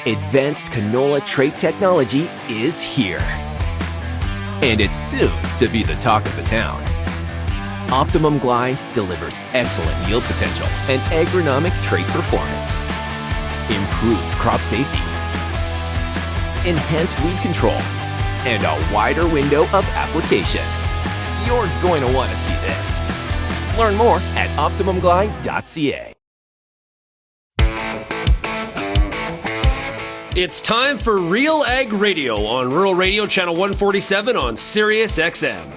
Advanced canola trait technology is here. And it's soon to be the talk of the town. Optimum Glide delivers excellent yield potential and agronomic trait performance. Improved crop safety. Enhanced weed control. And a wider window of application. You're going to want to see this. Learn more at OptimumGlide.ca. It's time for RealAg Radio on Rural Radio Channel 147 on Sirius XM.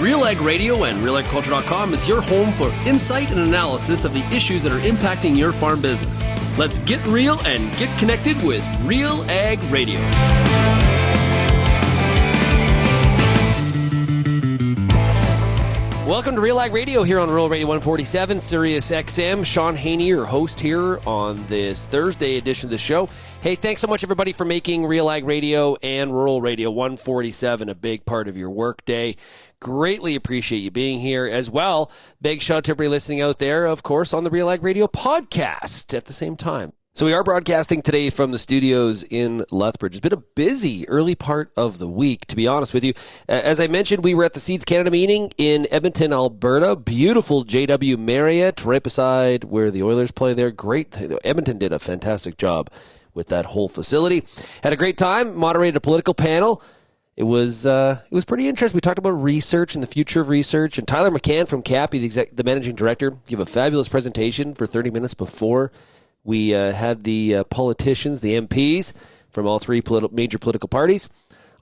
RealAg Radio and RealAgriculture.com is your home for insight and analysis of the issues that are impacting your farm business. Let's get real and get connected with RealAg Radio. Welcome to RealAg Radio here on Rural Radio 147, Sirius XM. Shaun Haney, your host here on this Thursday edition of the show. Hey, thanks so much, everybody, for making RealAg Radio and Rural Radio 147 a big part of your workday. Greatly appreciate you being here as well. Big shout out to everybody listening out there, of course, on the RealAg Radio podcast at the same time. So we are broadcasting today from the studios in Lethbridge. It's been a busy early part of the week, to be honest with you. As I mentioned, we were at the Seeds Canada meeting in Edmonton, Alberta. Beautiful JW Marriott right beside where the Oilers play there. Great. Edmonton did a fantastic job with that whole facility. Had a great time, moderated a political panel. It was pretty interesting. We talked about research and the future of research. And Tyler McCann from CAPI, the managing director, gave a fabulous presentation for 30 minutes before we had the politicians, the MPs from all three major political parties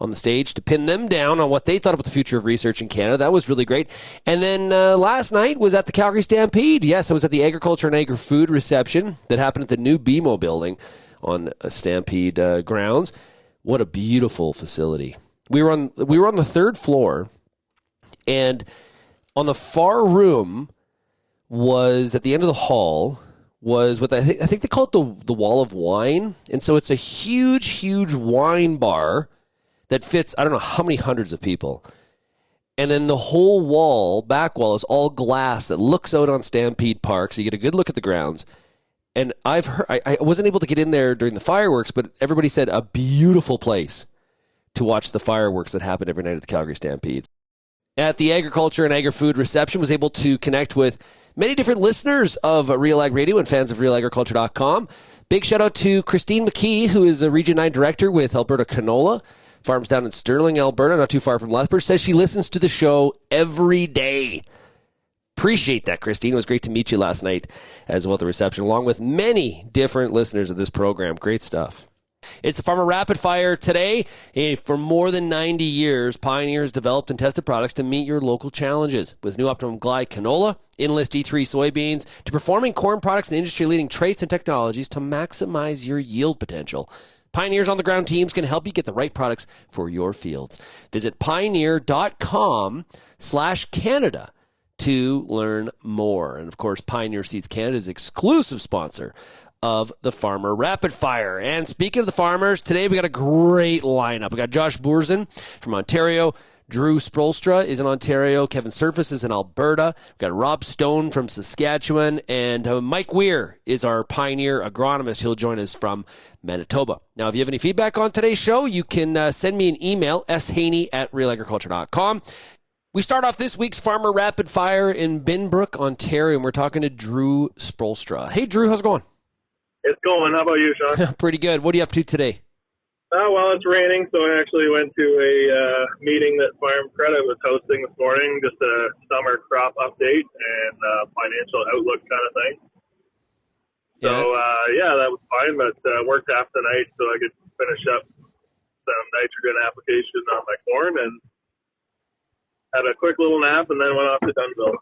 on the stage to pin them down on what they thought about the future of research in Canada. That was really great. And then last night was at the Calgary Stampede. Yes, I was at the Agriculture and Agri-Food reception that happened at the new BMO building on Stampede grounds. What a beautiful facility. We were on the third floor, and on the far room was, at the end of the hall, was what I think they call it the wall of wine. And so it's a huge, huge wine bar that fits, I don't know how many hundreds of people. And then the whole back wall is all glass that looks out on Stampede Park, so you get a good look at the grounds. And I've heard, I wasn't able to get in there during the fireworks, but everybody said a beautiful place to watch the fireworks that happen every night at the Calgary Stampede. At the Agriculture and Agri-Food reception, was able to connect with many different listeners of RealAg Radio and fans of RealAgriculture.com. Big shout out to Christine McKee, who is a Region 9 Director with Alberta Canola. Farms down in Sterling, Alberta, not too far from Lethbridge. Says she listens to the show every day. Appreciate that, Christine. It was great to meet you last night as well at the reception, along with many different listeners of this program. Great stuff. It's the Farmer Rapid Fire today. For more than 90 years, Pioneer has developed and tested products to meet your local challenges. With new Optimum Glide canola, Enlist E3 soybeans, to performing corn products and industry-leading traits and technologies to maximize your yield potential. Pioneer's on-the-ground teams can help you get the right products for your fields. Visit pioneer.com/Canada to learn more. And, of course, Pioneer Seeds Canada is exclusive sponsor of the Farmer Rapid Fire. And speaking of the farmers, today we got a great lineup. We got Josh Boersen from Ontario. Drew Spoelstra is in Ontario. Kevin Serfas is in Alberta. We've got Rob Stone from Saskatchewan. And Mike Weir is our Pioneer agronomist. He'll join us from Manitoba. Now, if you have any feedback on today's show, you can send me an email, shaney@realagriculture.com. We start off this week's Farmer Rapid Fire in Binbrook, Ontario, and we're talking to Drew Spoelstra. Hey, Drew, how's it going? It's going. How about you, Shaun? Pretty good. What are you up to today? Well, it's raining, so I actually went to a meeting that Farm Credit was hosting this morning, just a summer crop update and financial outlook kind of thing. Yeah. So, that was fine, but worked half the night so I could finish up some nitrogen application on my corn and had a quick little nap and then went off to Dunnville.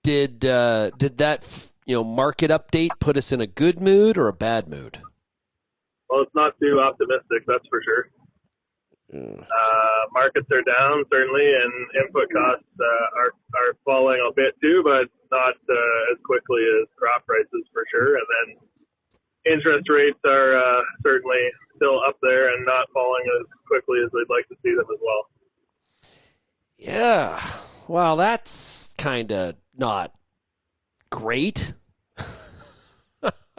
Did that market update put us in a good mood or a bad mood? Well, it's not too optimistic, that's for sure. Markets are down, certainly, and input costs are falling a bit too, but not as quickly as crop prices for sure. And then interest rates are certainly still up there and not falling as quickly as we'd like to see them as well. Yeah. Well, that's kind of not great.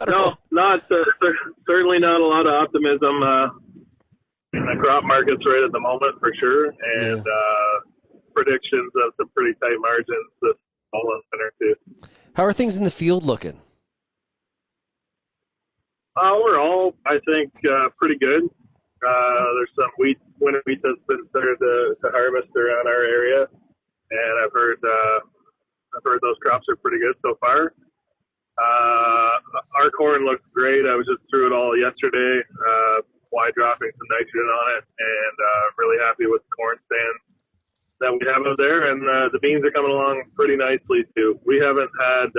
No, not certainly not a lot of optimism in the crop markets right at the moment for sure, and predictions of some pretty tight margins this fall and winter too. How are things in the field looking? Overall, I think pretty good. There's some winter wheat that's been started to harvest around our area, and I've heard those crops are pretty good so far. Our corn looks great. I was just through it all yesterday, wide dropping some nitrogen on it, and really happy with the corn stand that we have out there. And the beans are coming along pretty nicely too. We haven't had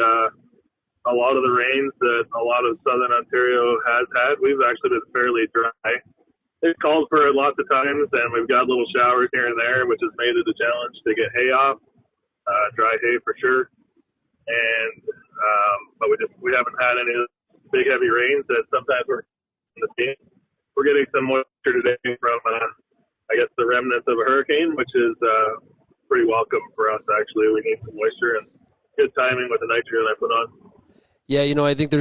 a lot of the rains that a lot of southern Ontario has had. We've actually been fairly dry. It's called for it lots of times, and we've got little showers here and there, which has made it a challenge to get hay off, dry hay for sure. And but we haven't had any big heavy rains that sometimes we're getting some moisture today from I guess the remnants of a hurricane, which is pretty welcome for us actually. We need some moisture and good timing with the nitrogen I put on. Yeah, I think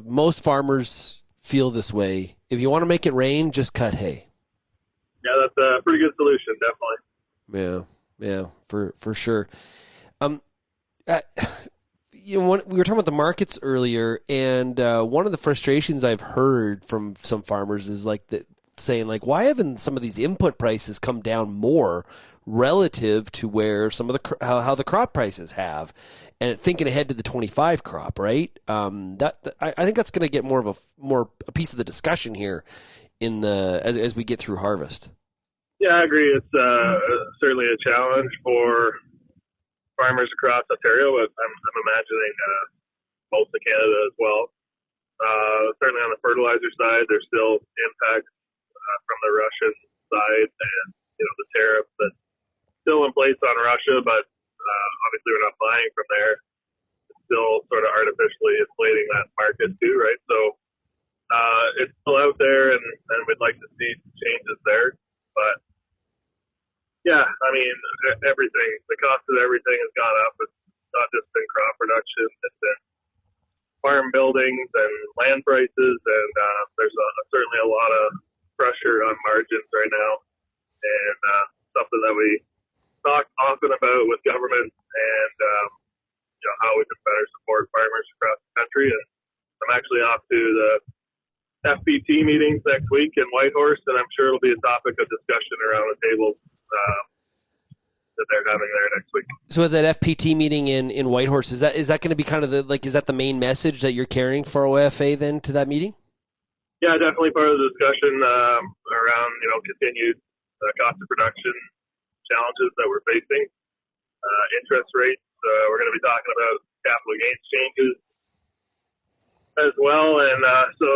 most farmers feel this way. If you want to make it rain, just cut hay. Yeah, that's a pretty good solution, definitely. Yeah, for sure. We were talking about the markets earlier, and one of the frustrations I've heard from some farmers is saying why haven't some of these input prices come down more relative to where some of how the crop prices have, and thinking ahead to the 25 crop, right? I think that's going to get more of a piece of the discussion here as we get through harvest. Yeah, I agree. It's certainly a challenge for farmers across Ontario, but I'm imagining most of Canada as well. Certainly on the fertilizer side, there's still impacts from the Russian side and the tariffs that's still in place on Russia, but obviously we're not buying from there. It's still sort of artificially inflating that market too, right? So it's still out there, and we'd like to see changes there. But yeah, I mean, the cost of everything has gone up. It's not just in crop production, it's in farm buildings and land prices, and there's certainly a lot of pressure on margins right now, and something that we talk often about with government and how we can better support farmers across the country. And I'm actually off to the FPT meetings next week in Whitehorse, and I'm sure it'll be a topic of discussion around the table that they're having there next week. So at that FPT meeting in Whitehorse, is that going to be kind of is that the main message that you're carrying for OFA then to that meeting? Yeah, definitely part of the discussion around continued cost of production challenges that we're facing, interest rates. We're going to be talking about capital gains changes as well, and so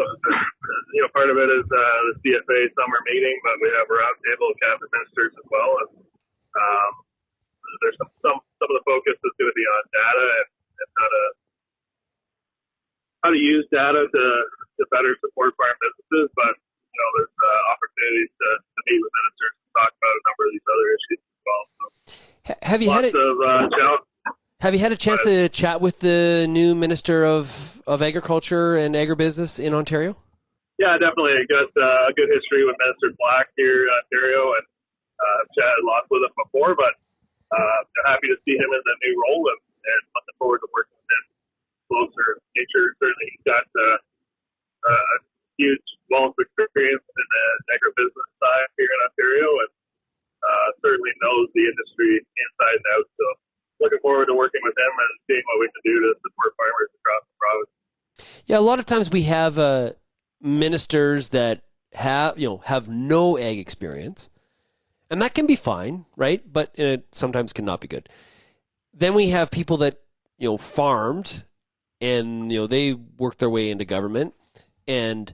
part of it is the CFA summer meeting, but we have a roundtable of cabinet ministers as well. And there's some of the focus is going to be on data and how to use data to better support farm businesses, but there's opportunities to meet with ministers to talk about a number of these other issues as well. So have you had a chance to chat with the new Minister of Agriculture and Agribusiness in Ontario? Yeah, definitely. I got a good history with Minister Black here in Ontario, and I've chatted lots with him before, but happy to see him in the new role and looking forward to working with him closer nature. Certainly he's got a huge wealth of experience in the agribusiness side here in Ontario, and certainly knows the industry inside and out. So looking forward to working with him and seeing what we can do to support farmers across the province. Yeah, a lot of times we have ministers that have no ag experience, and that can be fine, right? But it sometimes cannot be good. Then we have people that farmed, and they work their way into government, and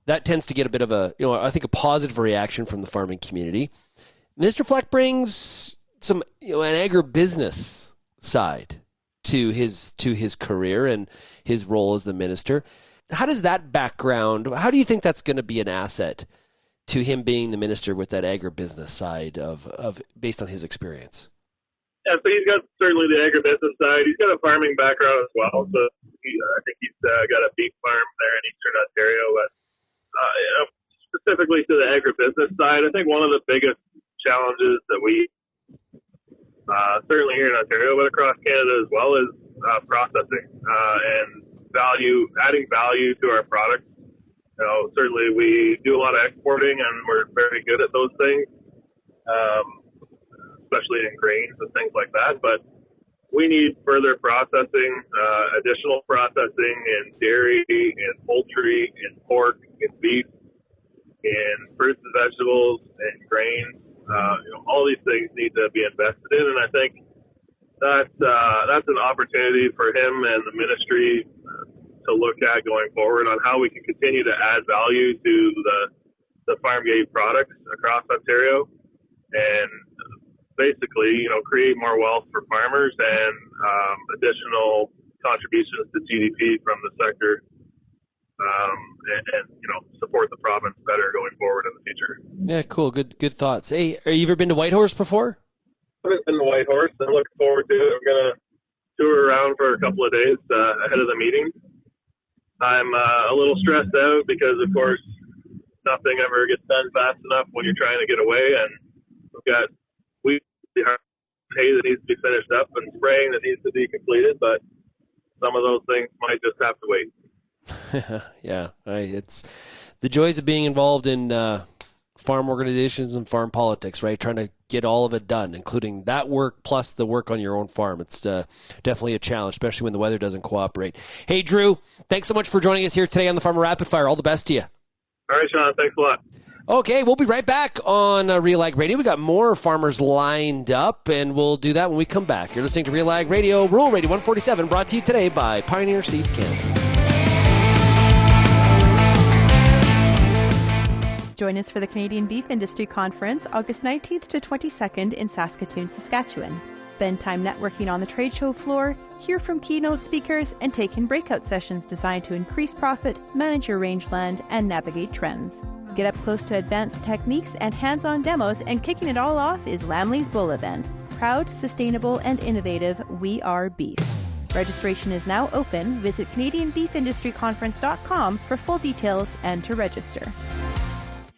that tends to get a bit of I think a positive reaction from the farming community. Mr. Fleck brings some an agribusiness side to his career and his role as the minister. How does that background? How do you think that's going to be an asset to him being the minister with that agribusiness side of based on his experience? Yeah, so he's got certainly the agribusiness side. He's got a farming background as well. So I think he's got a beef farm there in Eastern Ontario. But specifically to the agribusiness side, I think one of the biggest challenges that we certainly here in Ontario, but across Canada as well, is processing and adding value to our products. Certainly we do a lot of exporting, and we're very good at those things, especially in grains and things like that. But we need further processing, additional processing in dairy, in poultry, in pork, in beef, in fruits and vegetables, and grains. All these things need to be invested in, and I think that's an opportunity for him and the ministry to look at going forward on how we can continue to add value to the farm gate products across Ontario, and basically, create more wealth for farmers and additional contributions to GDP from the sector, and support the province better going forward in the future. Yeah, cool. Good thoughts. Hey, have you ever been to Whitehorse before? I've been to Whitehorse. I'm looking forward to it. I'm going to tour around for a couple of days ahead of the meeting. I'm a little stressed out because, of course, nothing ever gets done fast enough when you're trying to get away, and we've got hay that needs to be finished up and spraying that needs to be completed, but some of those things might just have to wait. Yeah, it's the joys of being involved in farm organizations and farm politics, right? Trying to get all of it done, including that work plus the work on your own farm. It's definitely a challenge, especially when the weather doesn't cooperate. Hey, Drew, thanks so much for joining us here today on the Farmer Rapid Fire. All the best to you. All right, Shaun, thanks a lot. Okay, we'll be right back on RealAg Radio. We got more farmers lined up, and we'll do that when we come back. You're listening to RealAg Radio, Rural Radio 147, brought to you today by Pioneer Seeds Canada. Join us for the Canadian Beef Industry Conference, August 19th to 22nd in Saskatoon, Saskatchewan. Spend time networking on the trade show floor, hear from keynote speakers, and take in breakout sessions designed to increase profit, manage your rangeland, and navigate trends. Get up close to advanced techniques and hands-on demos, and kicking it all off is Lamley's Bull event. Proud, sustainable, and innovative, we are beef. Registration is now open. Visit CanadianBeefIndustryConference.com for full details and to register.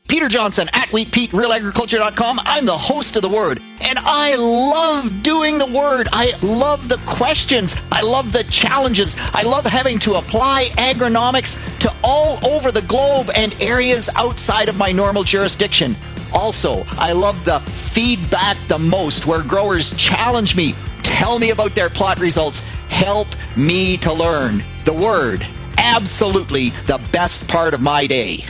Peter Johnson at WheatPete, RealAgriculture.com. I'm the host of The Word, and I love doing The Word. I love the questions. I love the challenges. I love having to apply agronomics to all over the globe and areas outside of my normal jurisdiction. Also, I love the feedback the most, where growers challenge me, tell me about their plot results, help me to learn. The Word, absolutely the best part of my day.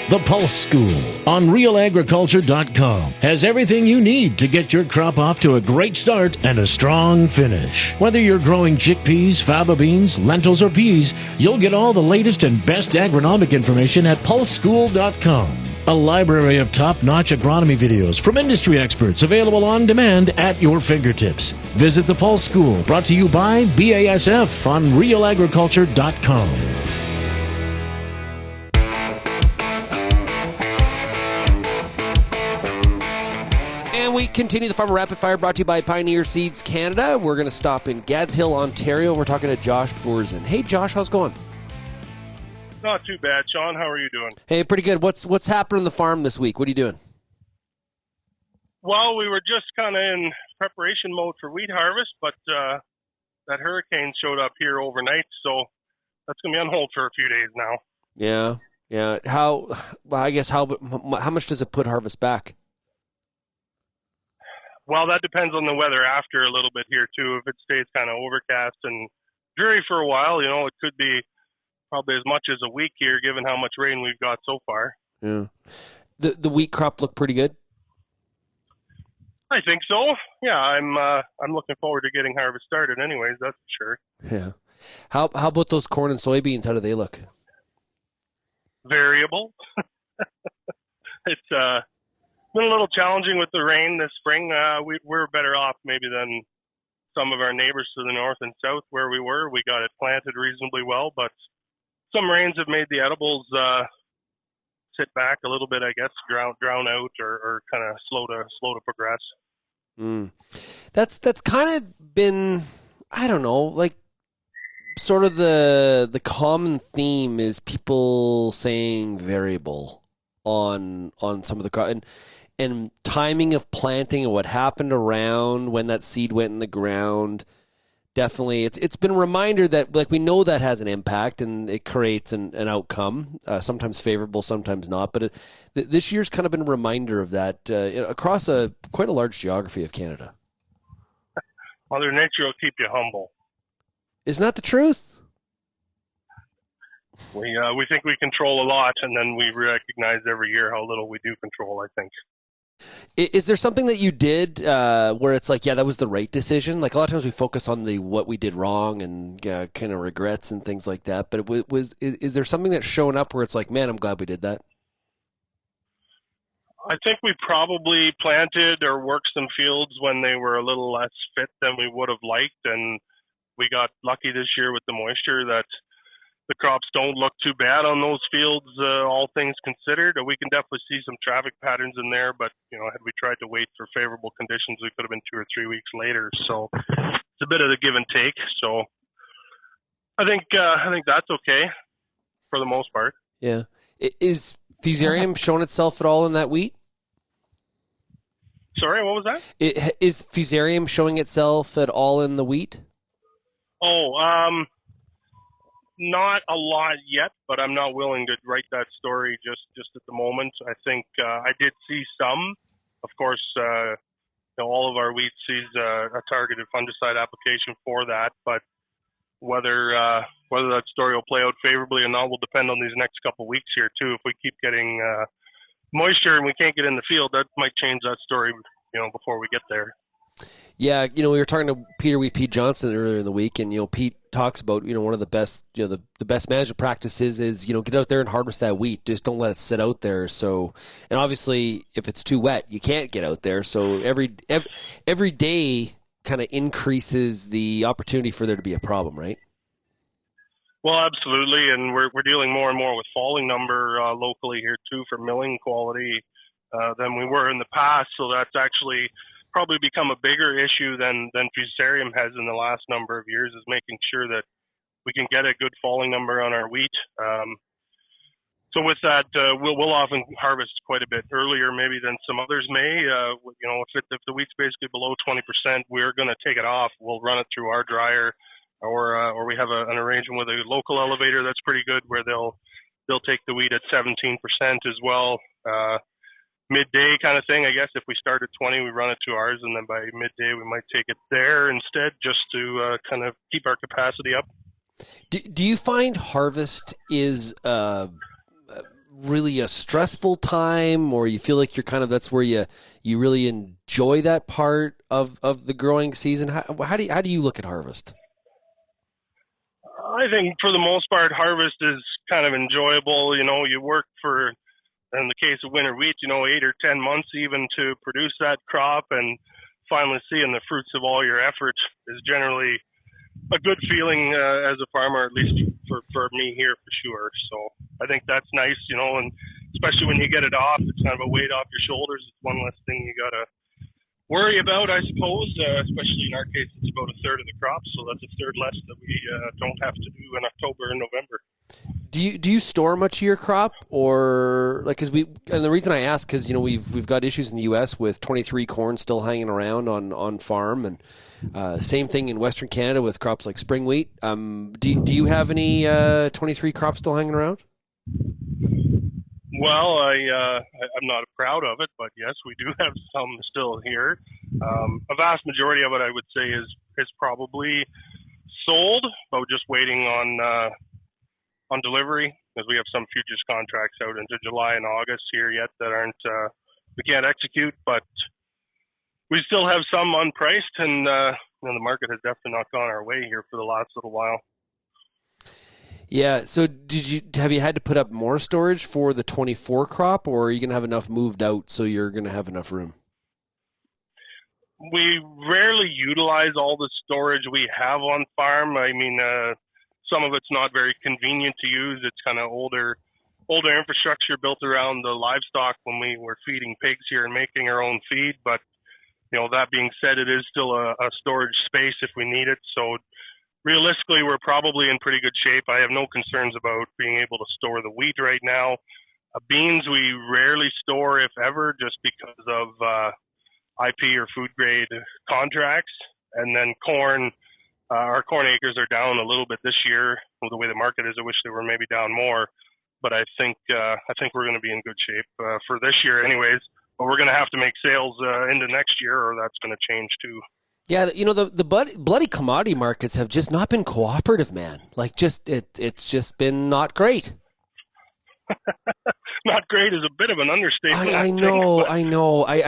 The Pulse School on RealAgriculture.com has everything you need to get your crop off to a great start and a strong finish. Whether you're growing chickpeas, faba beans, lentils, or peas, you'll get all the latest and best agronomic information at PulseSchool.com. A library of top-notch agronomy videos from industry experts available on demand at your fingertips. Visit the Pulse School, brought to you by BASF on RealAgriculture.com. We continue the Farmer Rapid Fire, brought to you by Pioneer Seeds Canada. We're going to stop in Gadshill, Ontario. We're talking to Josh Boersen. Hey, Josh, how's it going? Not too bad, Shaun. How are you doing? Hey, pretty good. What's happening on the farm this week? What are you doing? Well, we were just kind of in preparation mode for wheat harvest, but that hurricane showed up here overnight, so that's going to be on hold for a few days now. Yeah. How much does it put harvest back? Well, that depends on the weather after a little bit here, too. If it stays kind of overcast and dreary for a while, it could be probably as much as a week here, given how much rain we've got so far. Yeah. The wheat crop looked pretty good? I think so. Yeah, I'm looking forward to getting harvest started anyways, that's for sure. Yeah. How about those corn and soybeans? How do they look? Variable. It's been a little challenging with the rain this spring. We're better off maybe than some of our neighbors to the north and south where we were. We got it planted reasonably well, but some rains have made the edibles sit back a little bit, I guess, drown out or kind of slow to progress. That's kind of been, I don't know, like sort of the common theme is people saying variable on some of the crop and timing of planting and what happened around when that seed went in the ground. Definitely, it's been a reminder that like we know that has an impact and it creates an outcome, sometimes favorable, sometimes not. But this year's kind of been a reminder of that across quite a large geography of Canada. Mother Nature will keep you humble. Isn't that the truth? We think we control a lot, and then we recognize every year how little we do control, I think. Is there something that you did where it's like, yeah, that was the right decision? Like a lot of times we focus on what we did wrong and kind of regrets and things like that. But is there something that's shown up where it's like, man, I'm glad we did that? I think we probably planted or worked some fields when they were a little less fit than we would have liked, and we got lucky this year with the moisture that the crops don't look too bad on those fields, all things considered. We can definitely see some traffic patterns in there, but had we tried to wait for favorable conditions, we could have been 2 or 3 weeks later. So it's a bit of a give and take. So I think that's okay for the most part. Yeah. Is Fusarium showing itself at all in that wheat? Sorry, what was that? Is Fusarium showing itself at all in the wheat? Not a lot yet, but I'm not willing to write that story just at the moment. I think I did see some. Of course, all of our wheat sees a targeted fungicide application for that, but whether that story will play out favorably or not will depend on these next couple of weeks here too. If we keep getting moisture and we can't get in the field, that might change that story, before we get there. Yeah, we were talking to Pete Johnson earlier in the week, and Pete talks about one of the best the best management practices is get out there and harvest that wheat. Just don't let it sit out there. So, and obviously, if it's too wet, you can't get out there. So every day kind of increases the opportunity for there to be a problem, right? Well, absolutely, and we're dealing more and more with falling number locally here too for milling quality than we were in the past. So that's actually probably become a bigger issue than Fusarium has in the last number of years, is making sure that we can get a good falling number on our wheat. So with that, we'll often harvest quite a bit earlier maybe than some others may. If the wheat's basically below 20%, we're going to take it off. We'll run it through our dryer, or we have an arrangement with a local elevator that's pretty good where they'll take the wheat at 17% as well. Midday kind of thing, I guess. If we start at 20, we run it to ours, and then by midday we might take it there instead, just to kind of keep our capacity up. Do you find harvest is really a stressful time, or you feel like that's where you really enjoy that part of the growing season? How do you look at harvest? I think for the most part, harvest is kind of enjoyable. You work for, in the case of winter wheat, 8 or 10 months even to produce that crop, and finally seeing the fruits of all your effort is generally a good feeling as a farmer, at least for me here for sure. So I think that's nice, and especially when you get it off, it's kind of a weight off your shoulders. It's one less thing you got to worry about, I suppose, especially in our case, it's about a third of the crop. So that's a third less that we don't have to do in October and November. Do you store much of your crop, or like and the reason I ask, because we've got issues in the U.S. with 23 corn still hanging around on farm, and same thing in Western Canada with crops like spring wheat. Do you have any 23 crops still hanging around? Well, I'm not proud of it, but yes, we do have some still here. A vast majority of it, I would say, is probably sold, but we're just waiting on delivery, because we have some futures contracts out into July and August here yet that we can't execute, but we still have some unpriced, and the market has definitely not gone our way here for the last little while. Yeah. So have you had to put up more storage for the 24 crop, or are you going to have enough moved out so you're going to have enough room? We rarely utilize all the storage we have on farm. I mean, some of it's not very convenient to use. It's kind of older older infrastructure built around the livestock when we were feeding pigs here and making our own feed. But, that being said, it is still a storage space if we need it. So realistically, we're probably in pretty good shape. I have no concerns about being able to store the wheat right now. Beans we rarely store, if ever, just because of IP or food grade contracts. And then corn, our corn acres are down a little bit this year. Well, the way the market is, I wish they were maybe down more. But I think we're going to be in good shape for this year, anyways. But we're going to have to make sales into next year, or that's going to change too. Yeah, the bloody commodity markets have just not been cooperative, man. Like, it's just been not great. Not great is a bit of an understatement. I know. I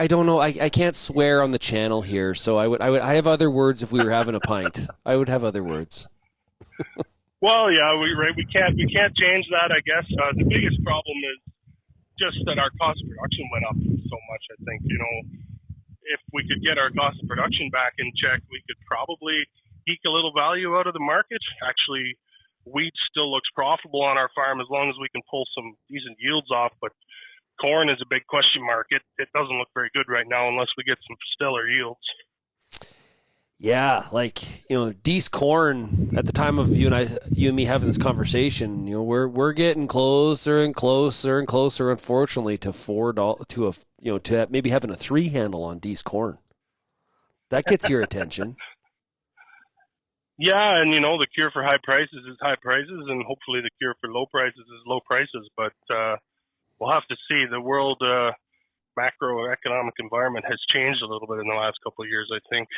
don't know. I can't swear on the channel here, so I have other words if we were having a pint. I would have other words. Well, yeah, we can't change that, I guess. The biggest problem is just that our cost of production went up so much. I think, if we could get our cost of production back in check, we could probably eke a little value out of the market. Actually, wheat still looks profitable on our farm as long as we can pull some decent yields off, but corn is a big question mark. It doesn't look very good right now unless we get some stellar yields. Yeah, Dees corn at the time of you and me having this conversation, we're getting closer and closer and closer, unfortunately, to $4 to maybe having a 3 handle on Dees corn. That gets your attention. Yeah, and the cure for high prices is high prices, and hopefully the cure for low prices is low prices. But we'll have to see. The world macroeconomic environment has changed a little bit in the last couple of years, I think.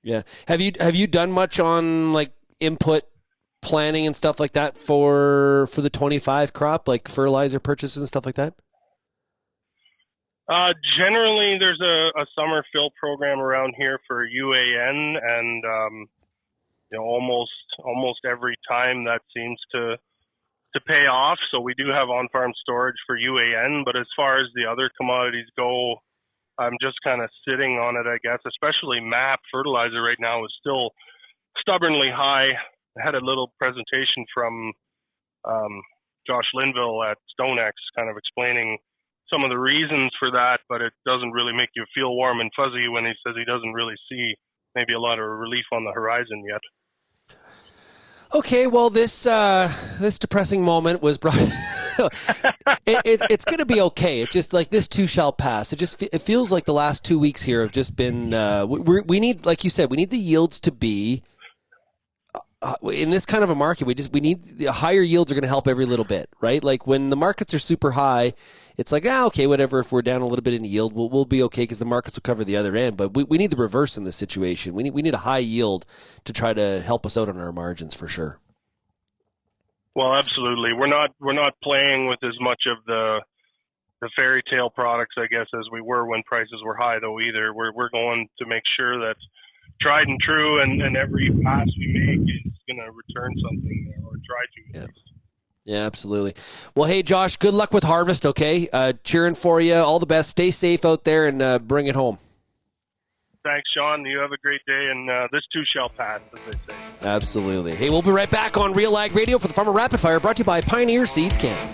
Yeah. Have you done much on input planning and stuff like that for the 25 crop, like fertilizer purchases and stuff like that? Generally, there's a summer fill program around here for UAN, and almost every time that seems to pay off. So we do have on-farm storage for UAN, but as far as the other commodities go, I'm just kind of sitting on it, I guess. Especially MAP fertilizer right now is still stubbornly high. I had a little presentation from Josh Linville at StoneX kind of explaining some of the reasons for that, but it doesn't really make you feel warm and fuzzy when he says he doesn't really see maybe a lot of relief on the horizon yet. Okay, well, this depressing moment was brought. It's going to be okay. It's just this too shall pass. It feels like the last 2 weeks here have just been. We need, like you said, we need the yields to be in this kind of a market. We need the higher yields are going to help every little bit, right? Like when the markets are super high, it's okay, whatever. If we're down a little bit in yield, we'll be okay because the markets will cover the other end. But we need the reverse in this situation. We need a high yield to try to help us out on our margins for sure. Well, absolutely. We're not playing with as much of the fairy tale products, I guess, as we were when prices were high, though. Either we're going to make sure that tried and true, and every pass we make is going to return something, or try to. Yeah. Yeah, absolutely. Well, hey, Josh, good luck with harvest, okay? Cheering for you. All the best. Stay safe out there and bring it home. Thanks, Shaun. You have a great day, and this too shall pass, as they say. Absolutely. Hey, we'll be right back on RealAg Radio for the Farmer Rapid Fire, brought to you by Pioneer Seeds Can.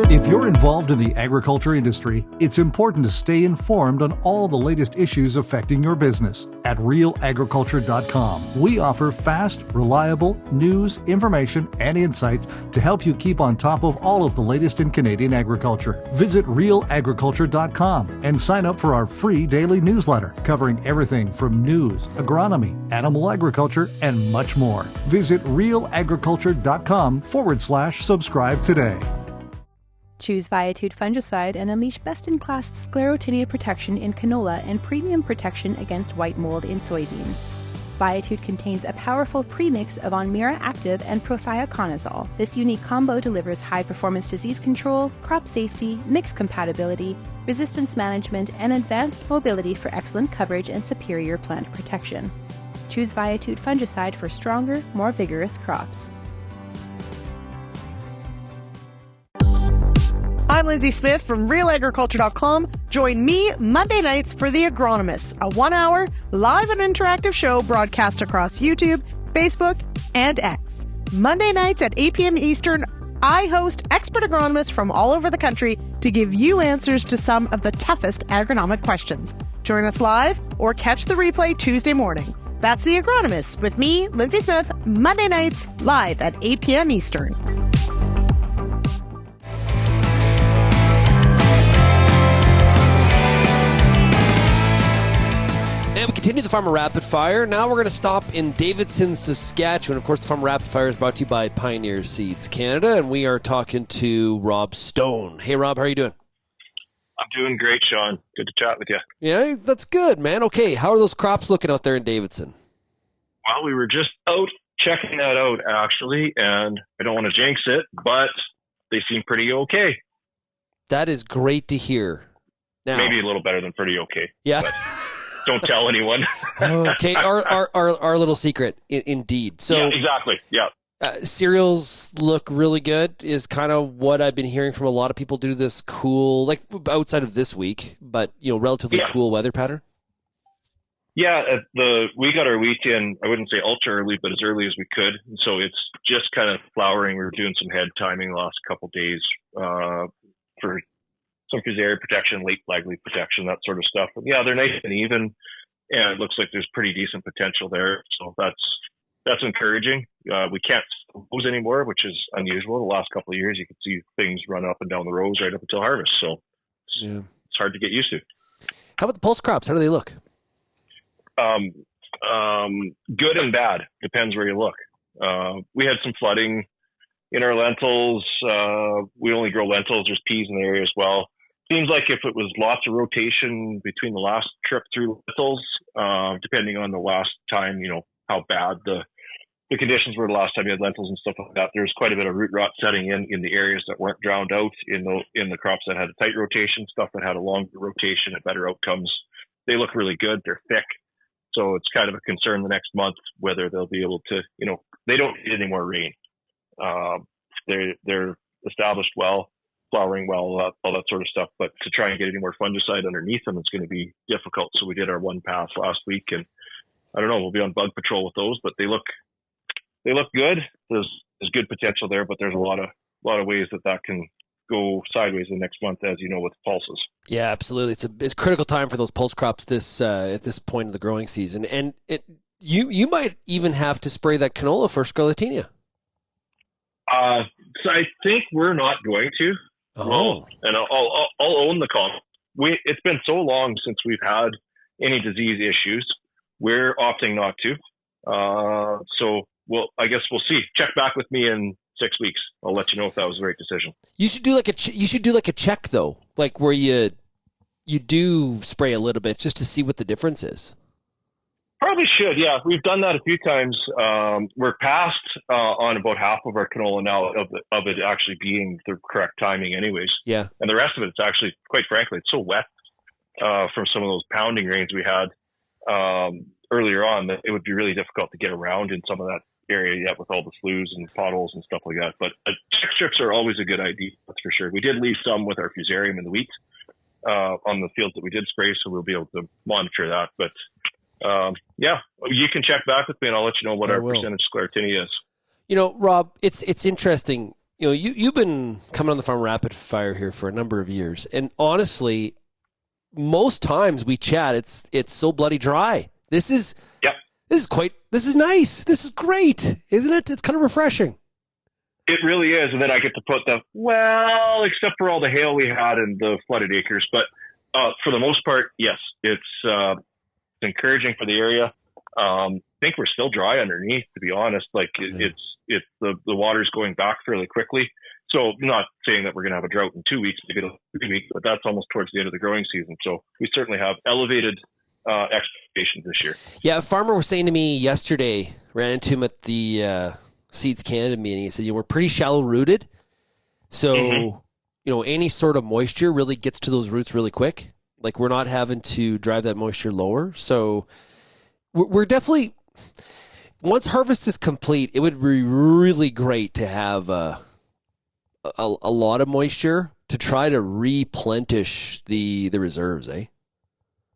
If you're involved in the agriculture industry, it's important to stay informed on all the latest issues affecting your business. At RealAgriculture.com, we offer fast, reliable news, information, and insights to help you keep on top of all of the latest in Canadian agriculture. Visit RealAgriculture.com and sign up for our free daily newsletter covering everything from news, agronomy, animal agriculture, and much more. Visit RealAgriculture.com/subscribe today. Choose Viatude fungicide and unleash best-in-class sclerotinia protection in canola and premium protection against white mold in soybeans. Viatude contains a powerful premix of Onmira Active and Prothioconazole. This unique combo delivers high-performance disease control, crop safety, mix compatibility, resistance management, and advanced mobility for excellent coverage and superior plant protection. Choose Viatude fungicide for stronger, more vigorous crops. I'm Lindsay Smith from RealAgriculture.com. Join me Monday nights for The Agronomist, a 1-hour live and interactive show broadcast across YouTube, Facebook, and X. Monday nights at 8 p.m. Eastern, I host expert agronomists from all over the country to give you answers to some of the toughest agronomic questions. Join us live or catch the replay Tuesday morning. That's The Agronomist with me, Lindsay Smith, Monday nights live at 8 p.m. Eastern. And we continue the Farmer Rapid Fire. Now we're going to stop in Davidson, Saskatchewan. Of course, the Farmer Rapid Fire is brought to you by Pioneer Seeds Canada, and we are talking to Rob Stone. Hey, Rob, how are you doing? I'm doing great, Shaun. Good to chat with you. Yeah, that's good, man. Okay, how are those crops looking out there in Davidson? Well, we were just out checking that out, actually, and I don't want to jinx it, but they seem pretty okay. That is great to hear. Now, maybe a little better than pretty okay. Yeah. But don't tell anyone. Okay, our little secret, indeed. So yeah, exactly, yeah. Cereals look really good is kind of what I've been hearing from a lot of people due to this cool, like outside of this week, but relatively cool weather pattern. Yeah, we got our wheat in, I wouldn't say ultra early, but as early as we could. So it's just kind of flowering. We were doing some head timing the last couple of days for some fusarium protection, late flag leaf protection, that sort of stuff. But yeah, they're nice and even, and it looks like there's pretty decent potential there. So that's encouraging. We can't rows anymore, which is unusual. The last couple of years, you could see things run up and down the rows right up until harvest. So it's hard to get used to. How about the pulse crops? How do they look? Good and bad. Depends where you look. We had some flooding in our lentils. We only grow lentils. There's peas in the area as well. Seems like if it was lots of rotation between the last trip through lentils, depending on the last time, how bad the conditions were the last time you had lentils and stuff like that. There's quite a bit of root rot setting in the areas that weren't drowned out in the crops that had a tight rotation, stuff that had a longer rotation and better outcomes. They look really good. They're thick. So it's kind of a concern the next month whether they'll be able to, they don't need any more rain. They're established well, flowering well, all that sort of stuff. But to try and get any more fungicide underneath them, it's going to be difficult. So we did our one pass last week, and I don't know, we'll be on bug patrol with those, but they look good. There's good potential there, but there's a lot of ways that can go sideways the next month, as you know, with pulses. Yeah, absolutely. It's a critical time for those pulse crops at this point of the growing season, and you might even have to spray that canola for Scarlatina. So I think we're not going to. Oh, and I'll own the call. It's been so long since we've had any disease issues. We're opting not to. So I guess we'll see. Check back with me in 6 weeks. I'll let you know if that was the right decision. You should do like a check though, like where you do spray a little bit just to see what the difference is. Probably should, yeah. We've done that a few times. We're past on about half of our canola now of it actually being the correct timing anyways. Yeah. And the rest of it's actually, quite frankly, it's so wet from some of those pounding rains we had earlier on that it would be really difficult to get around in some of that area yet with all the sloughs and potholes and stuff like that. But check strips are always a good idea, that's for sure. We did leave some with our fusarium in the wheat on the fields that we did spray, so we'll be able to monitor that. But yeah, you can check back with me and I'll let you know what our percentage Sclerotinia is. Rob, it's interesting. You've been coming on the Farm Rapid Fire here for a number of years, and honestly, most times we chat, it's so bloody dry. This is nice. This is great, isn't it? It's kind of refreshing. It really is, and then I get to put except for all the hail we had and the flooded acres, but for the most part, yes, it's encouraging for the area. I think we're still dry underneath, to be honest. Like it's the water's going back fairly quickly. So I'm not saying that we're going to have a drought in 2 weeks, maybe 3 weeks, but that's almost towards the end of the growing season. So we certainly have elevated expectations this year. Yeah, a farmer was saying to me yesterday, ran into him at the Seeds Canada meeting. He said, we're pretty shallow rooted. So, any sort of moisture really gets to those roots really quick. Like we're not having to drive that moisture lower. So we're definitely, once harvest is complete, it would be really great to have a lot of moisture, to try to replenish the reserves, eh?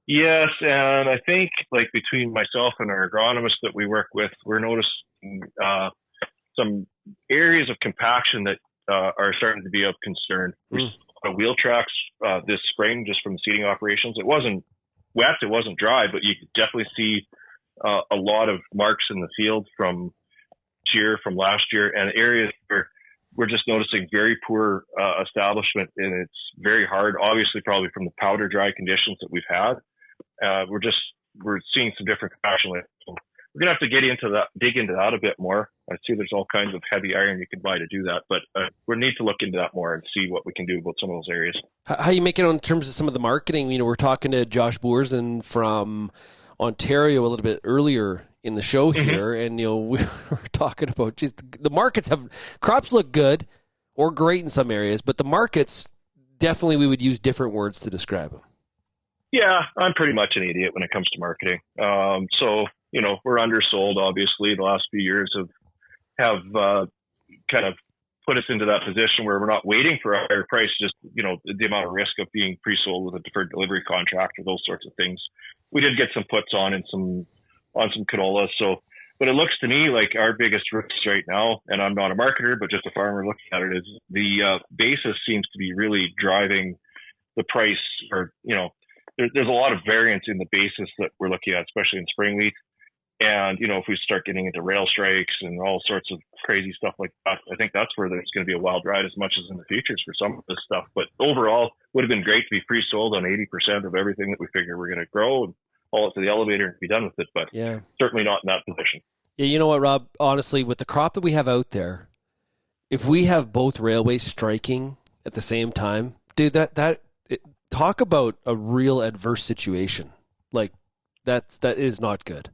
Yes, and I think like between myself and our agronomist that we work with, we're noticing some areas of compaction that are starting to be of concern. We saw wheel tracks this spring just from the seeding operations. It wasn't wet, it wasn't dry, but you could definitely see a lot of marks in the field from last year, and areas where we're just noticing very poor establishment, and it's very hard, obviously probably from the powder dry conditions that we've had. We're seeing some different compaction. We're gonna have to dig into that a bit more. I see there's all kinds of heavy iron you can buy to do that, but we need to look into that more and see what we can do about some of those areas. How you make it on terms of some of the marketing? You know, we're talking to Josh Boersen from Ontario a little bit earlier in the show here, and you know, we were talking about just the markets crops look good or great in some areas, but the markets definitely we would use different words to describe them. Yeah, I'm pretty much an idiot when it comes to marketing. So, you know, we're undersold, obviously. The last few years have kind of put us into that position where we're not waiting for a higher price, just, you know, the amount of risk of being pre-sold with a deferred delivery contract or those sorts of things. We did get some puts on some canola. So, but it looks to me like our biggest risk right now, and I'm not a marketer, but just a farmer looking at it, is the basis seems to be really driving the price, or, you know, there's a lot of variance in the basis that we're looking at, especially in spring wheat. And, you know, if we start getting into rail strikes and all sorts of crazy stuff like that, I think that's where there's going to be a wild ride as much as in the futures for some of this stuff. But overall, would have been great to be pre-sold on 80% of everything that we figure we're going to grow and haul it to the elevator and be done with it. But certainly not in that position. Yeah, you know what, Rob? Honestly, with the crop that we have out there, if we have both railways striking at the same time, dude, talk about a real adverse situation. Like that is not good.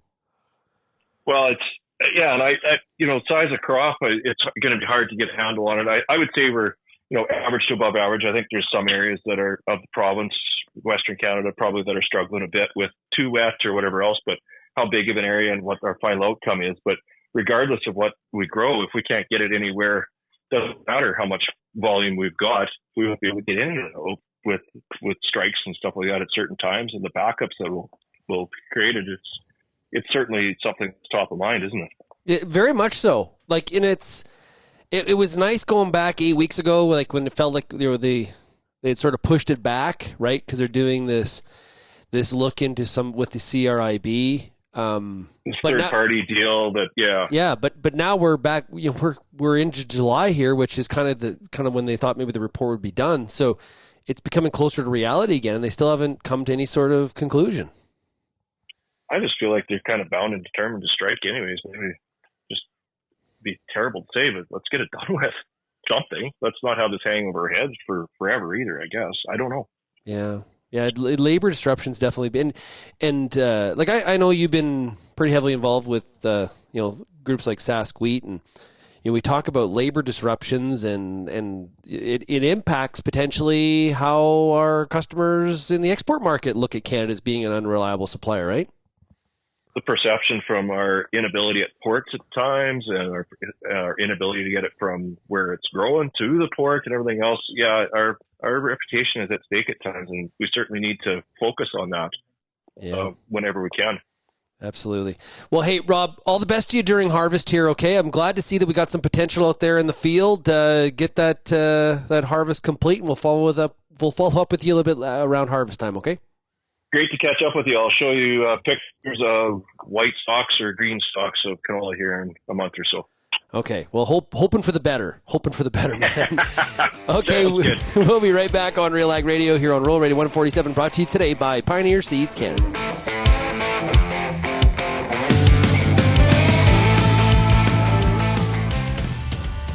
Well, and I you know, size of crop, it's going to be hard to get a handle on it. I would say we're, you know, average to above average. I think there's some areas that are of the province, Western Canada, probably that are struggling a bit with too wet or whatever else, but how big of an area and what our final outcome is. But regardless of what we grow, if we can't get it anywhere, doesn't matter how much volume we've got, we won't be able to get in, you know, with strikes and stuff like that at certain times, and the backups that will create it. It's certainly something that's top of mind, isn't it? Very much so. Like, and it was nice going back 8 weeks ago, like when it felt like they had sort of pushed it back, right? Because they're doing this look into some with the CRIB. Third party deal but now we're back. You know, we're into July here, which is kind of when they thought maybe the report would be done. So it's becoming closer to reality again, and they still haven't come to any sort of conclusion. I just feel like they're kind of bound and determined to strike anyways. Maybe just be terrible to say, but let's get it done with something. Let's not have this hang over our heads for forever either, I guess. I don't know. Yeah. Labor disruption's definitely been, and like I know you've been pretty heavily involved with you know, groups like Sask Wheat, and you know, we talk about labor disruptions, and it impacts potentially how our customers in the export market look at Canada as being an unreliable supplier, right? The perception from our inability at ports at times, and our inability to get it from where it's growing to the port and everything else. Yeah, our reputation is at stake at times, and we certainly need to focus on that whenever we can. Absolutely. Well, hey, Rob, all the best to you during harvest here, okay? I'm glad to see that we got some potential out there in the field. Get that harvest complete, and we'll follow up with you a little bit around harvest time, okay? Great to catch up with you. I'll show you pictures of white stalks or green stalks of canola here in a month or so. Okay. Well, hoping for the better. Man. Okay. We'll be right back on RealAg Radio here on Rural Radio 147, brought to you today by Pioneer Seeds Canada.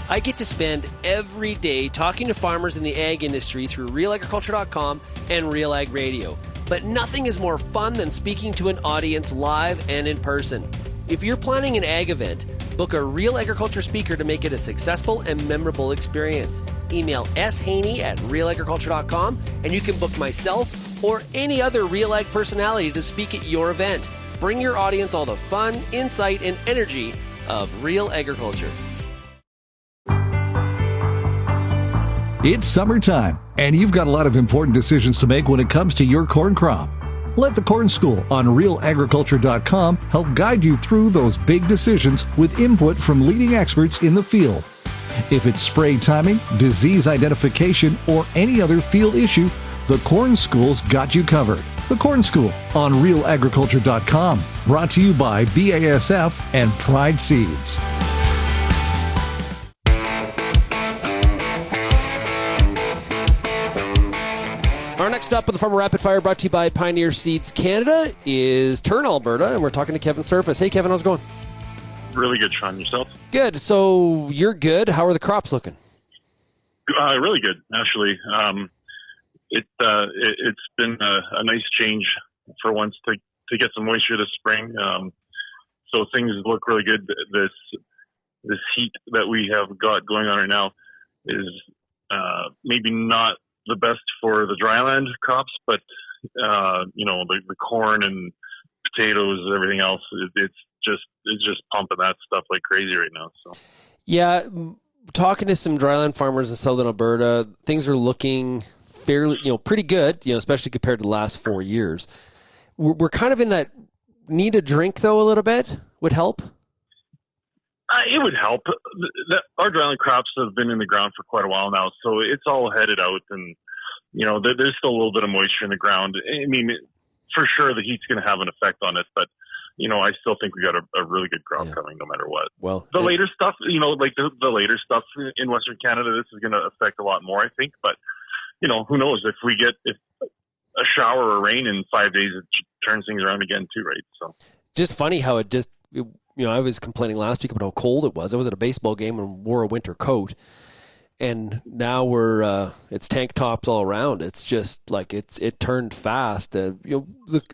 I get to spend every day talking to farmers in the ag industry through RealAgriculture.com and RealAg Radio. But nothing is more fun than speaking to an audience live and in person. If you're planning an ag event, book a Real Agriculture speaker to make it a successful and memorable experience. Email shaney@realagriculture.com and you can book myself or any other Real Ag personality to speak at your event. Bring your audience all the fun, insight, and energy of Real Agriculture. It's summertime, and you've got a lot of important decisions to make when it comes to your corn crop. Let the Corn School on RealAgriculture.com help guide you through those big decisions with input from leading experts in the field. If it's spray timing, disease identification, or any other field issue, the Corn School's got you covered. The Corn School on RealAgriculture.com. Brought to you by BASF and Pride Seeds. Our next up on the Farmer Rapid Fire, brought to you by Pioneer Seeds Canada, is Turin, Alberta, and we're talking to Kevin Serfas. Hey, Kevin, how's it going? Really good, Shaun. Yourself? Good. So you're good. How are the crops looking? Really good, actually. It's been a nice change for once to get some moisture this spring. So things look really good. This heat that we have got going on right now is maybe not the best for the dryland crops, but the corn and potatoes and everything else, it's just pumping that stuff like crazy right now. So yeah, talking to some dryland farmers in southern Alberta, things are looking fairly, pretty good, especially compared to the last 4 years. We're kind of in that need a drink though a little bit would help. It would help. Our dryland crops have been in the ground for quite a while now, so it's all headed out, and there's still a little bit of moisture in the ground. I mean, for sure the heat's going to have an effect on it, but I still think we got a really good crop coming no matter what. Well, the later stuff, like the later stuff in Western Canada, this is going to affect a lot more, I think. But who knows if we get a shower or rain in 5 days, it turns things around again too, right? So just funny how I was complaining last week about how cold it was. I was at a baseball game and wore a winter coat, and now it's tank tops all around. It's just like it turned fast. The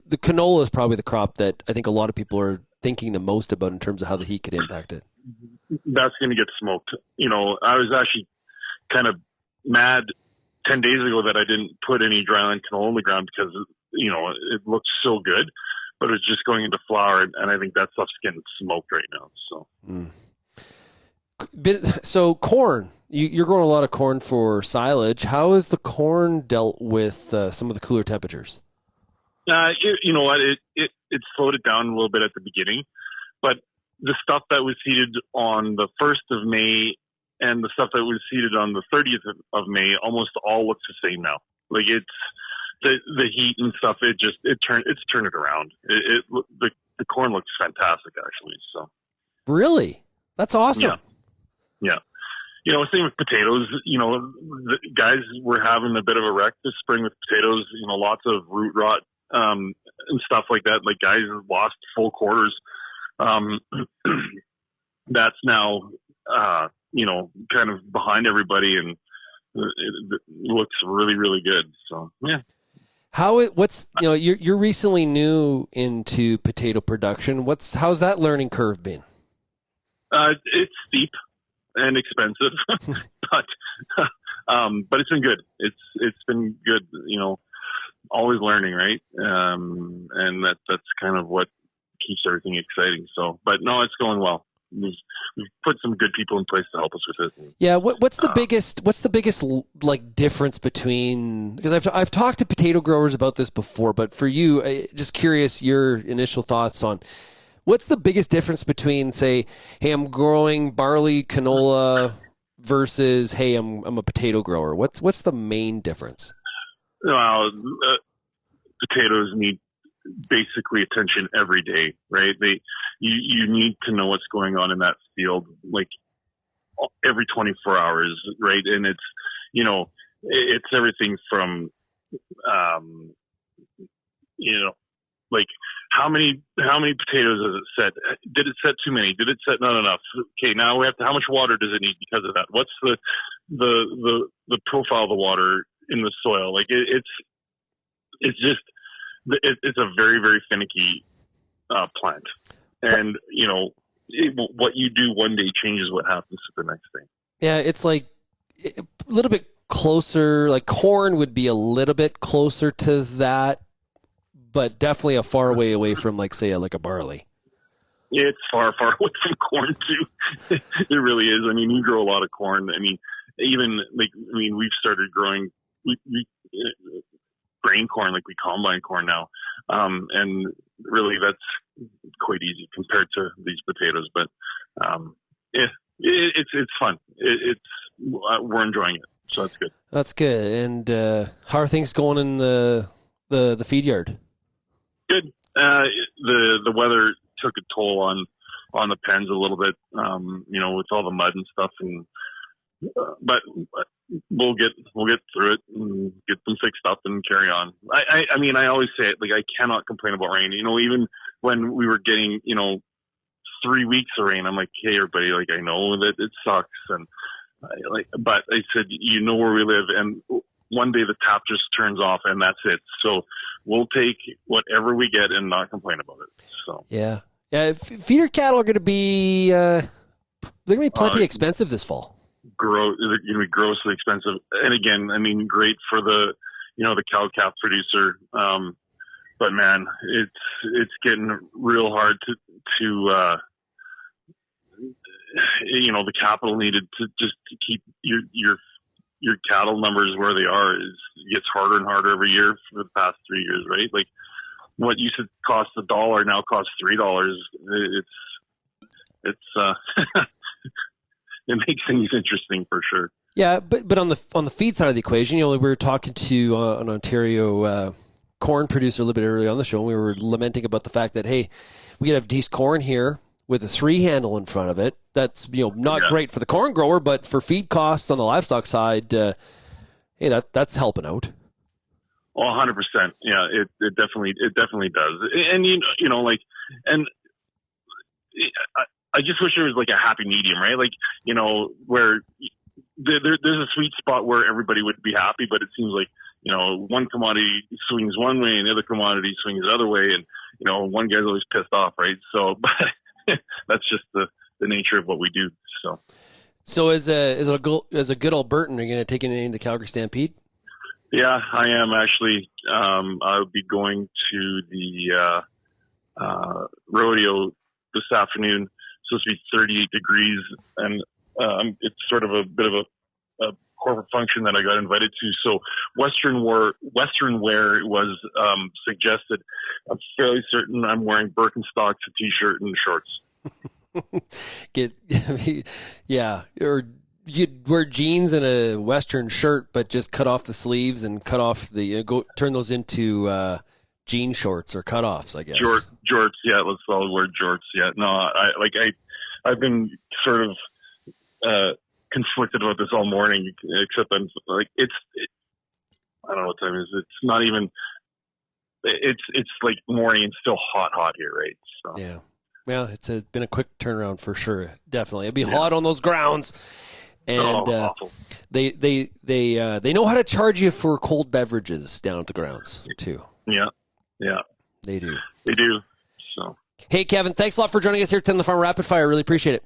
canola is probably the crop that I think a lot of people are thinking the most about in terms of how the heat could impact it. That's going to get smoked. I was actually kind of mad 10 days ago that I didn't put any dryland canola in the ground because it looked so good. But it's just going into flower, and I think that stuff's getting smoked right now. So corn, you're growing a lot of corn for silage. How has the corn dealt with some of the cooler temperatures? You know what? It slowed it down a little bit at the beginning, but the stuff that was seeded on the 1st of May and the stuff that was seeded on the 30th of May almost all looks the same now. Like it's. The heat and stuff, it's turned it around. The corn looks fantastic, actually. So really, that's awesome. Yeah. Same with potatoes. The guys were having a bit of a wreck this spring with potatoes. Lots of root rot and stuff like that. Like guys lost full quarters. That's now kind of behind everybody, and it looks really, really good. So yeah. You're recently new into potato production. How's that learning curve been? It's steep and expensive, but it's been good. It's been good. Always learning, right? And that's kind of what keeps everything exciting. So, but no, it's going well. We've put some good people in place to help us with it. Yeah, what's the biggest like difference between, because I've talked to potato growers about this before, but for you, just curious your initial thoughts on what's the biggest difference between, say, hey, I'm growing barley, canola versus, hey, I'm a potato grower. What's the main difference? Well, potatoes need basically attention every day, right? You need to know what's going on in that field, like every 24 hours, right? And it's everything from, like how many potatoes does it set? Did it set too many? Did it set not enough? Okay, now we have to, how much water does it need because of that? What's the profile of the water in the soil? Like it's just, it's a very, very finicky plant. And, what you do one day changes what happens to the next thing. Yeah, it's like a little bit closer, like corn would be a little bit closer to that, but definitely a far way away from, like, say, like a barley. It's far, far away from corn, too. It really is. I mean, you grow a lot of corn. I mean, even we've started growing grain corn, like we combine corn now. And really that's quite easy compared to these potatoes, but, it's fun. We're enjoying it. So that's good. That's good. And, how are things going in the feed yard? Good. The weather took a toll on the pens a little bit, with all the mud and stuff, but we'll get through it and get them fixed up and carry on. I always say it, like, I cannot complain about rain. Even when we were getting, 3 weeks of rain, I'm like, hey, everybody, like, I know that it sucks. And but I said, where we live, and one day the tap just turns off and that's it. So we'll take whatever we get and not complain about it. So yeah. Feeder cattle are going to be, they're going to be plenty expensive this fall. They're going to be grossly expensive. And again, great for the cow-calf producer. But man, it's getting real hard to the capital needed to just keep your cattle numbers where they are gets harder and harder every year for the past 3 years, right? Like what used to cost $1 now costs $3. It's it makes things interesting for sure. Yeah, but on the feed side of the equation, we were talking to an Ontario corn producer a little bit earlier on the show, and we were lamenting about the fact that, hey, we could have decent corn here with a 3 handle in front of it. That's not great for the corn grower, but for feed costs on the livestock side, hey, that's helping out. Oh, 100%. Yeah, it definitely does. And and I just wish there was like a happy medium, right? Like, where there's a sweet spot where everybody would be happy, but it seems like, one commodity swings one way and the other commodity swings the other way. And, one guy's always pissed off, right? So, but that's just the nature of what we do. So as a good Albertan, are you going to take anything in the Calgary Stampede? Yeah, I am actually. I'll be going to the rodeo this afternoon. It's supposed to be 38 degrees, and it's sort of a bit of a corporate function that I got invited to. So Western wear was suggested. I'm fairly certain I'm wearing Birkenstocks, a t-shirt, and shorts. Or you'd wear jeans and a Western shirt, but just cut off the sleeves and cut off turn those into jean shorts or cutoffs, I guess. Jorts, yeah. Let's all wear jorts. Yeah, no, I've been sort of conflicted about this all morning. Except I'm like, I don't know what time it is. It's not even. It's like morning and still hot here, right? So. Yeah. Well, it's been a quick turnaround for sure. Definitely, it'd be hot on those grounds. And they know how to charge you for cold beverages down at the grounds too. Yeah, they do. So, hey, Kevin, thanks a lot for joining us here at the Farmer Rapid Fire. Really appreciate it.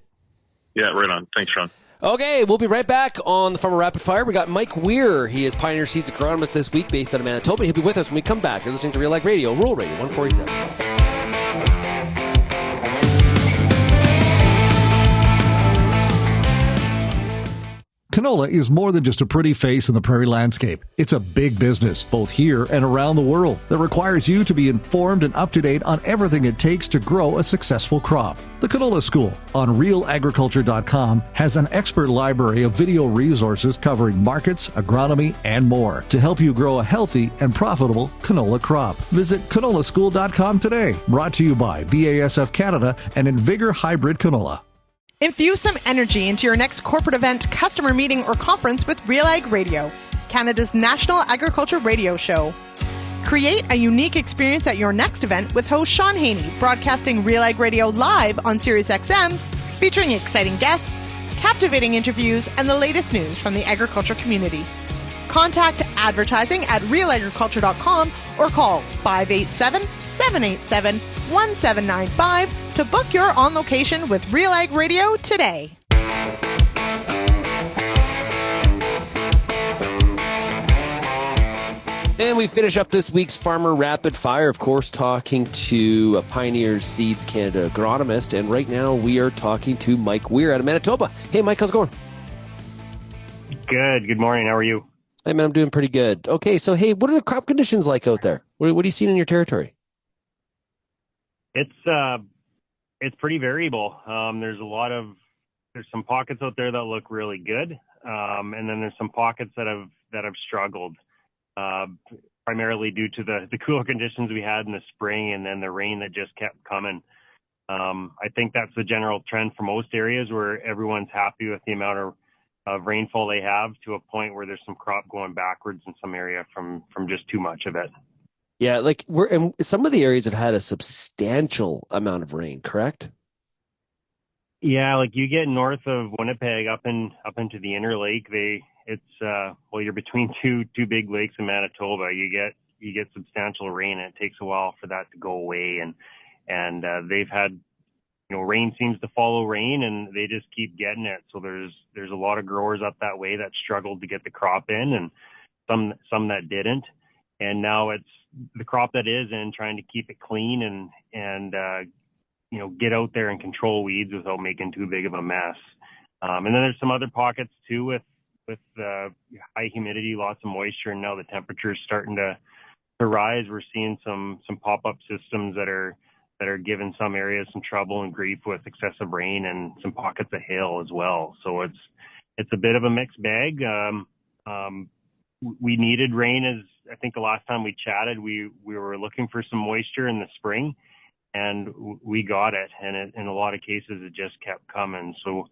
Yeah, right on. Thanks, Sean. Okay, we'll be right back on the Farmer Rapid Fire. We got Mike Weir. He is Pioneer Seeds agronomist this week, based out of Manitoba. He'll be with us when we come back. You're listening to RealAg Radio, Rural Radio 147. Canola is more than just a pretty face in the prairie landscape. It's a big business, both here and around the world, that requires you to be informed and up to date on everything it takes to grow a successful crop. The Canola School on RealAgriculture.com has an expert library of video resources covering markets, agronomy, and more to help you grow a healthy and profitable canola crop. Visit canolaschool.com today. Brought to you by BASF Canada and Invigor Hybrid Canola. Infuse some energy into your next corporate event, customer meeting, or conference with RealAg Radio, Canada's national agriculture radio show. Create a unique experience at your next event with host Shaun Haney, broadcasting RealAg Radio live on SiriusXM, featuring exciting guests, captivating interviews, and the latest news from the agriculture community. Contact advertising at realagriculture.com or call 587-787-1795 to book your on location with RealAg Radio today. And we finish up this week's Farmer Rapid Fire, of course, talking to a Pioneer Seeds Canada agronomist. And right now we are talking to Mike Weir out of Manitoba. Hey, Mike, how's it going? Good. Good morning. How are you? Hey, man, I'm doing pretty good. Okay, so hey, what are the crop conditions like out there? What are you seeing in your territory? It's pretty variable. There's some pockets out there that look really good, and then there's some pockets that have struggled, primarily due to the cooler conditions we had in the spring, and then the rain that just kept coming. I think that's the general trend for most areas, where everyone's happy with the amount of rainfall they have, to a point where there's some crop going backwards in some area from just too much of it. Yeah, like and some of the areas have had a substantial amount of rain, correct? Yeah, like you get north of Winnipeg up into the inner lake, you're between two big lakes in Manitoba. You get substantial rain, and it takes a while for that to go away, and they've had, rain seems to follow rain, and they just keep getting it. So there's a lot of growers up that way that struggled to get the crop in, and some that didn't. And now it's the crop that is in, trying to keep it clean and get out there and control weeds without making too big of a mess. And then there's some other pockets too with high humidity, lots of moisture, and now the temperature's starting to rise. We're seeing some pop-up systems that are giving some areas some trouble and grief with excessive rain, and some pockets of hail as well. So it's a bit of a mixed bag. We needed rain, as I think the last time we chatted, we were looking for some moisture in the spring, and we got it. And in a lot of cases, it just kept coming. So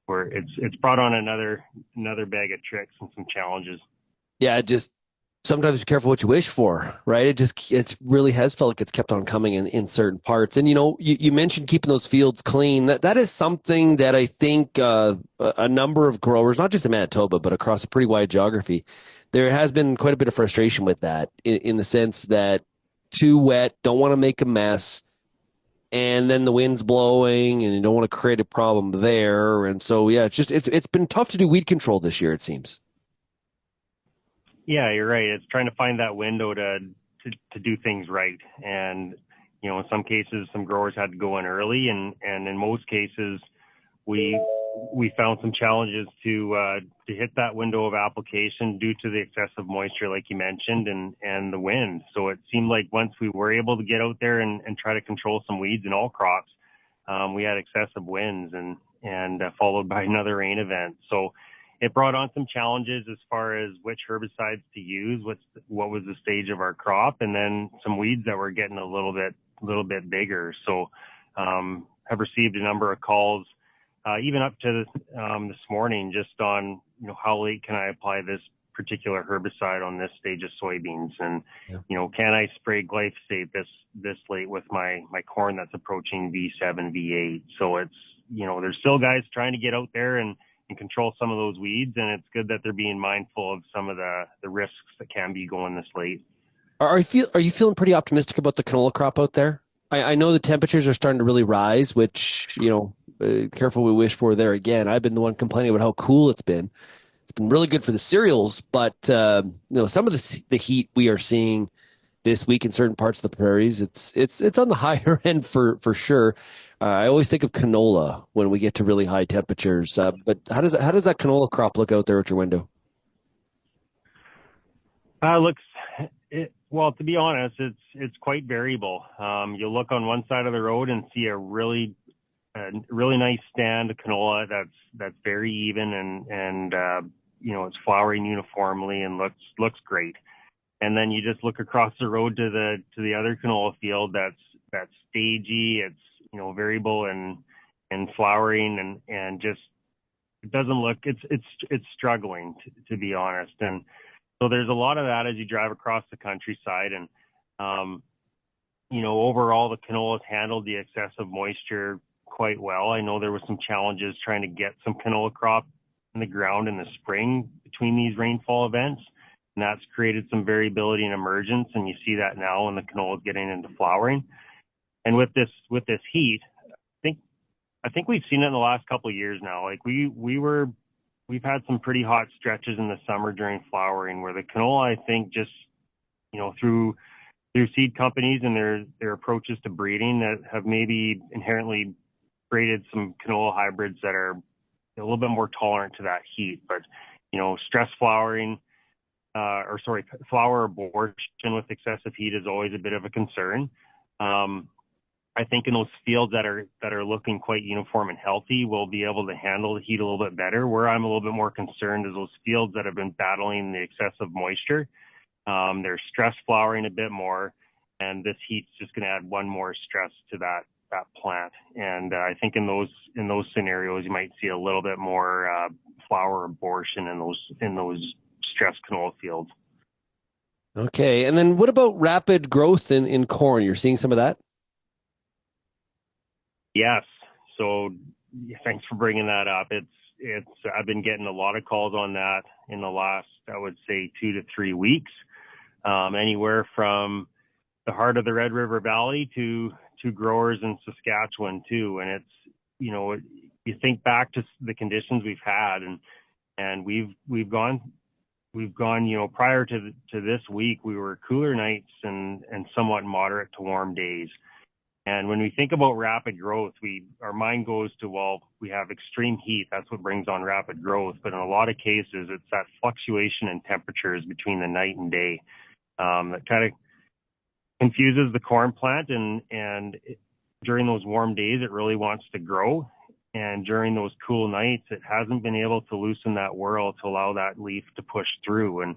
it's brought on another bag of tricks and some challenges. Yeah, just sometimes be careful what you wish for, right? It really has felt like it's kept on coming in certain parts. And, you mentioned keeping those fields clean. That is something that I think a number of growers, not just in Manitoba, but across a pretty wide geography, there has been quite a bit of frustration with that, in the sense that too wet, don't want to make a mess, and then the wind's blowing, and you don't want to create a problem there. And so, yeah, it's been tough to do weed control this year, it seems. Yeah, you're right. It's trying to find that window to do things right. And, in some cases, some growers had to go in early, and in most cases, we found some challenges to hit that window of application due to the excessive moisture, like you mentioned, and the wind. So it seemed like once we were able to get out there and try to control some weeds in all crops, we had excessive winds and followed by another rain event. So it brought on some challenges as far as which herbicides to use, what was the stage of our crop, and then some weeds that were getting a little bit bigger. So have received a number of calls, even up to this morning, just on how late can I apply this particular herbicide on this stage of soybeans, and can I spray glyphosate this late with my corn that's approaching V7, V8. So it's there's still guys trying to get out there and control some of those weeds, and it's good that they're being mindful of some of the risks that can be going this late. Are you feeling pretty optimistic about the canola crop out there? I know the temperatures are starting to really rise, which, careful we wish for there again. I've been the one complaining about how cool it's been. It's been really good for the cereals, but, some of the heat we are seeing this week in certain parts of the prairies, it's on the higher end for sure. I always think of canola when we get to really high temperatures. But how does that canola crop look out there at your window? Well, to be honest, it's quite variable. You'll look on one side of the road and see a really nice stand of canola that's very even and it's flowering uniformly and looks great. And then you just look across the road to the other canola field that's stagey. It's variable and flowering and just it doesn't look. It's struggling to be honest. And so there's a lot of that as you drive across the countryside, and overall the canola has handled the excessive moisture quite well. I know there was some challenges trying to get some canola crop in the ground in the spring between these rainfall events, and that's created some variability and emergence, and you see that now when the canola is getting into flowering. And with this heat, I think we've seen it in the last couple of years now. Like we've had some pretty hot stretches in the summer during flowering where the canola, I think, just through seed companies and their approaches to breeding that have maybe inherently created some canola hybrids that are a little bit more tolerant to that heat. But stress flowering, flower abortion with excessive heat is always a bit of a concern. I think in those fields that are looking quite uniform and healthy, we'll be able to handle the heat a little bit better. Where I'm a little bit more concerned is those fields that have been battling the excessive moisture. They're stress flowering a bit more, and this heat's just going to add one more stress to that plant. And I think in those scenarios, you might see a little bit more flower abortion in those stress canola fields. Okay, and then what about rapid growth in corn? You're seeing some of that? Yes. So thanks for bringing that up. I've been getting a lot of calls on that in the last, I would say, 2 to 3 weeks, anywhere from the heart of the Red River Valley to growers in Saskatchewan too. And it's, you think back to the conditions we've had, and we've gone, prior to this week, we were cooler nights and somewhat moderate to warm days. And when we think about rapid growth, our mind goes to, well, we have extreme heat. That's what brings on rapid growth. But in a lot of cases, it's that fluctuation in temperatures between the night and day that kind of confuses the corn plant. And during those warm days, it really wants to grow. And during those cool nights, it hasn't been able to loosen that whorl to allow that leaf to push through. And,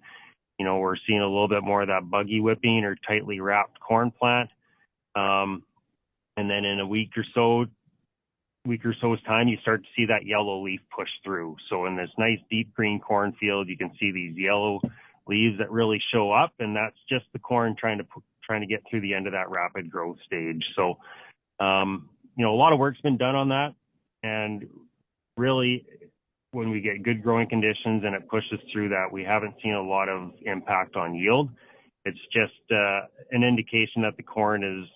we're seeing a little bit more of that buggy whipping or tightly wrapped corn plant. And then in a week or so's time, you start to see that yellow leaf push through. So in this nice deep green cornfield, you can see these yellow leaves that really show up, and that's just the corn trying to get through the end of that rapid growth stage. So, a lot of work's been done on that, and really, when we get good growing conditions and it pushes through that, we haven't seen a lot of impact on yield. It's just an indication that the corn is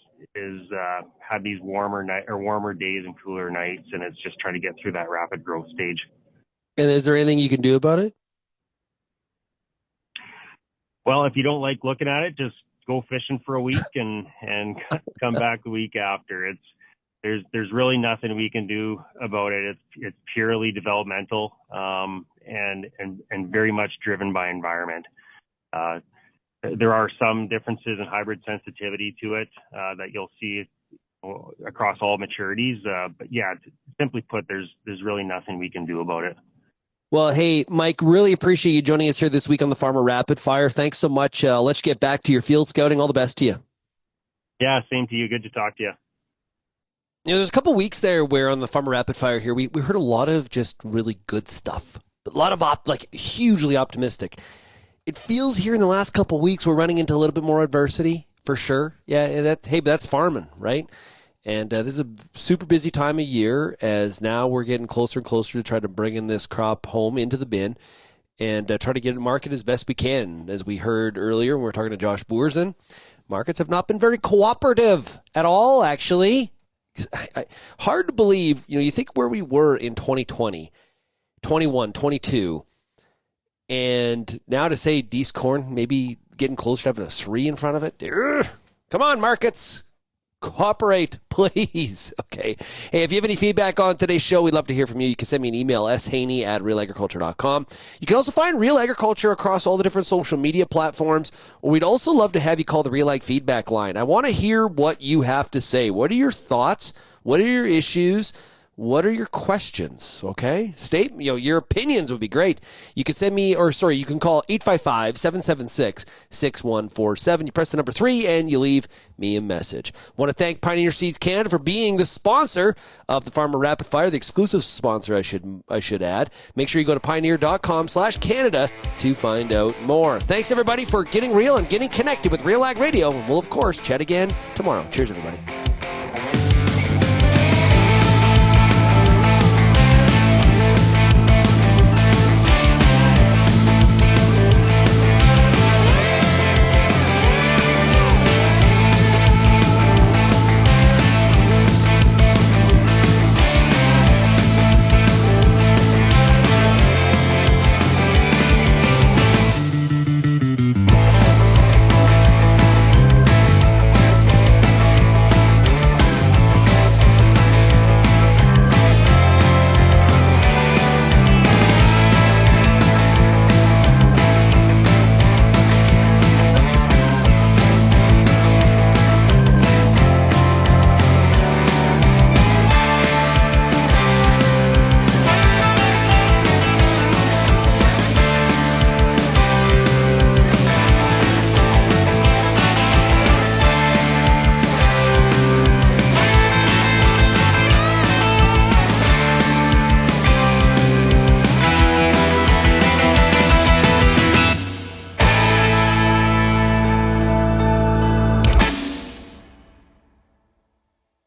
had these warmer days and cooler nights, and it's just trying to get through that rapid growth stage. And is there anything you can do about it? Well, if you don't like looking at it, just go fishing for a week and come back the week after. There's really nothing we can do about it. It's purely developmental and very much driven by environment. There are some differences in hybrid sensitivity to it that you'll see across all maturities. But yeah, simply put, there's really nothing we can do about it. Well, hey, Mike, really appreciate you joining us here this week on the Farmer Rapid Fire. Thanks so much. Let's get back to your field scouting. All the best to you. Yeah, same to you. Good to talk to you. There's a couple weeks there where on the Farmer Rapid Fire here, we heard a lot of just really good stuff. A lot of hugely optimistic. It feels here in the last couple of weeks we're running into a little bit more adversity, for sure. Yeah, that's farming, right? And this is a super busy time of year, as now we're getting closer and closer to try to bring in this crop home into the bin and try to get it to market as best we can. As we heard earlier when we were talking to Josh Boersen, markets have not been very cooperative at all, actually. Hard to believe, you think where we were in 2020, 21, 22, and now to say Dees corn maybe getting closer to having a 3 in front of it. Come on, markets. Cooperate, please. Okay. Hey, if you have any feedback on today's show, we'd love to hear from you. You can send me an email, shaney@realagriculture.com. You can also find Real Agriculture across all the different social media platforms. We'd also love to have you call the Real Ag feedback line. I want to hear what you have to say. What are your thoughts? What are your issues? What are your questions? Okay. State, your opinions would be great. You can you can call 855-776-6147. You press the number 3 and you leave me a message. I want to thank Pioneer Seeds Canada for being the sponsor of the Farmer Rapid Fire, the exclusive sponsor, I should add. Make sure you go to pioneer.com/Canada to find out more. Thanks everybody for getting real and getting connected with Real Ag Radio. And we'll of course chat again tomorrow. Cheers everybody.